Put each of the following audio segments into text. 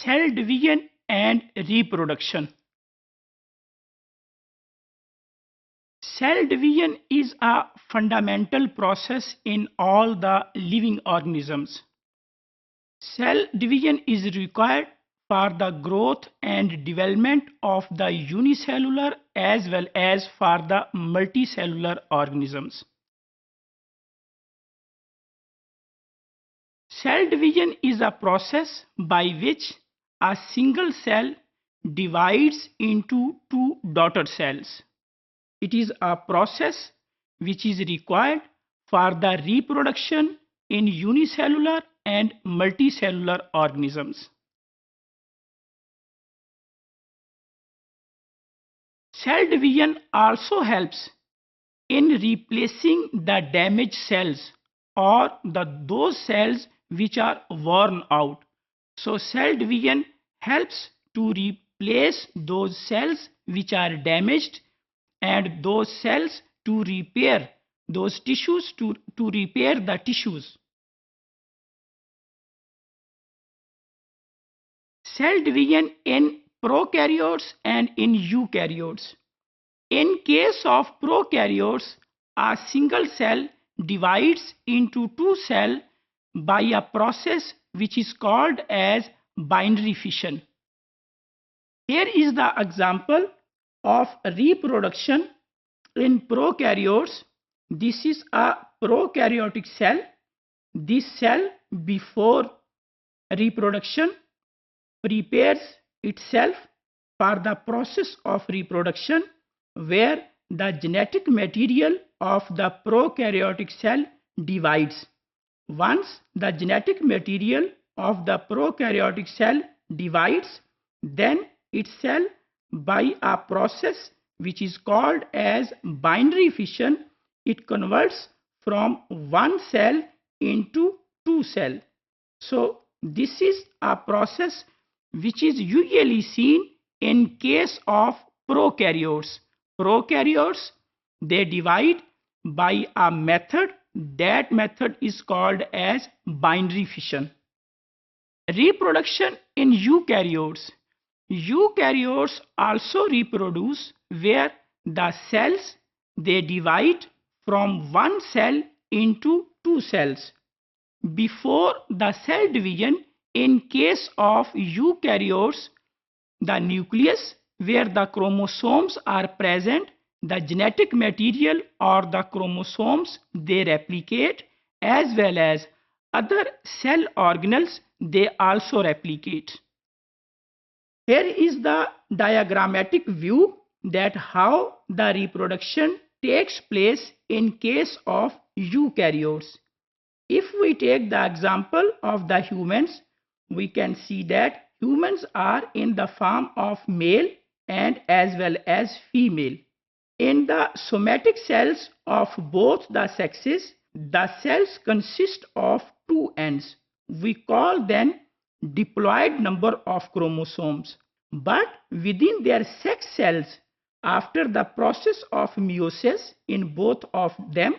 Cell division and reproduction. Cell division is a fundamental process in all the living organisms. Cell division is required for the growth and development of the unicellular as well as for the multicellular organisms. Cell division is a process by which a single cell divides into two daughter cells. It is a process which is required for the reproduction in unicellular and multicellular organisms. Cell division also helps in replacing the damaged cells or those cells which are worn out. So cell division helps to replace those cells which are damaged and those cells to repair those tissues, to repair the tissues. Cell division in prokaryotes and in eukaryotes. In case of prokaryotes, a single cell divides into two cells by a process which is called as binary fission. Here is the example of reproduction in prokaryotes. This is a prokaryotic cell. This cell before reproduction prepares itself for the process of reproduction, where the genetic material of the prokaryotic cell divides. Once the genetic material of the prokaryotic cell divides, then its cell, by a process which is called as binary fission, it converts from one cell into two cells. So this is a process which is usually seen in case of prokaryotes. Prokaryotes, they divide by a method. That method is called as binary fission. Reproduction in eukaryotes. Eukaryotes also reproduce where the cells, they divide from one cell into two cells. Before the cell division, in case of eukaryotes, the nucleus where the chromosomes are present, the genetic material or the chromosomes, they replicate, as well as other cell organelles, they also replicate. Here is the diagrammatic view that how the reproduction takes place in case of eukaryotes. If we take the example of the humans, we can see that humans are in the form of male and as well as female. In the somatic cells of both the sexes, the cells consist of two ends. We call them diploid number of chromosomes. But within their sex cells, after the process of meiosis in both of them,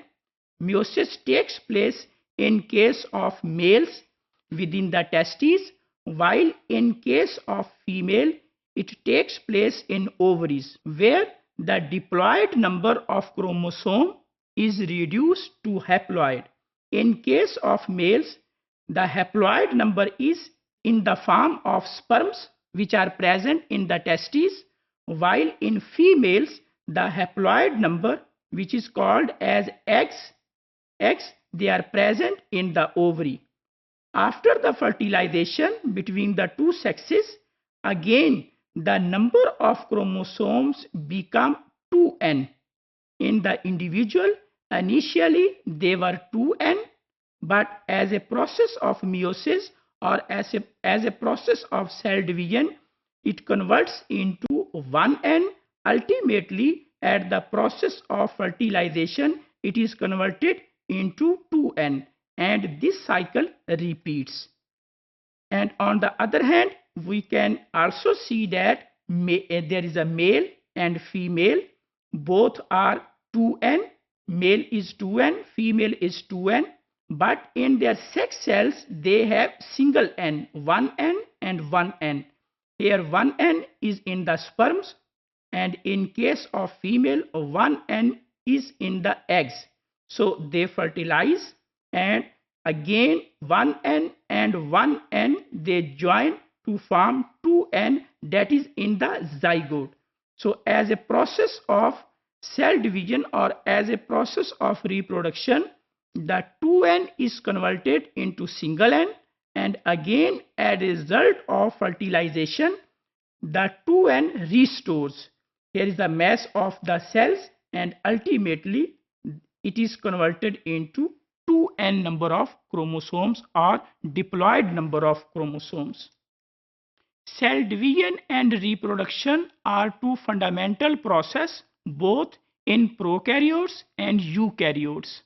meiosis takes place in case of males within the testes, while in case of female, it takes place in ovaries, where the diploid number of chromosome is reduced to haploid. In case of males, the haploid number is in the form of sperms which are present in the testes, while in females, the haploid number, which is called as eggs, they are present in the ovary. After the fertilization between the two sexes, again the number of chromosomes become 2n. In the individual, initially they were 2n, but as a process of meiosis or as a process of cell division, it converts into 1n. Ultimately, at the process of fertilization, it is converted into 2n, and this cycle repeats. And on the other hand, we can also see that there is a male and female. Both are 2n. Male is 2n, female is 2n. But in their sex cells, they have single n, 1n and 1N. Here 1N is in the sperms, and in case of female 1N is in the eggs. So they fertilize, and again 1N and 1N they join to form 2N, that is in the zygote. So as a process of cell division or as a process of reproduction, the 2N is converted into single N, and again as a result of fertilization the 2N restores. Here is the mass of the cells, and ultimately it is converted into 2N number of chromosomes or diploid number of chromosomes. Cell division and reproduction are two fundamental processes both in prokaryotes and eukaryotes.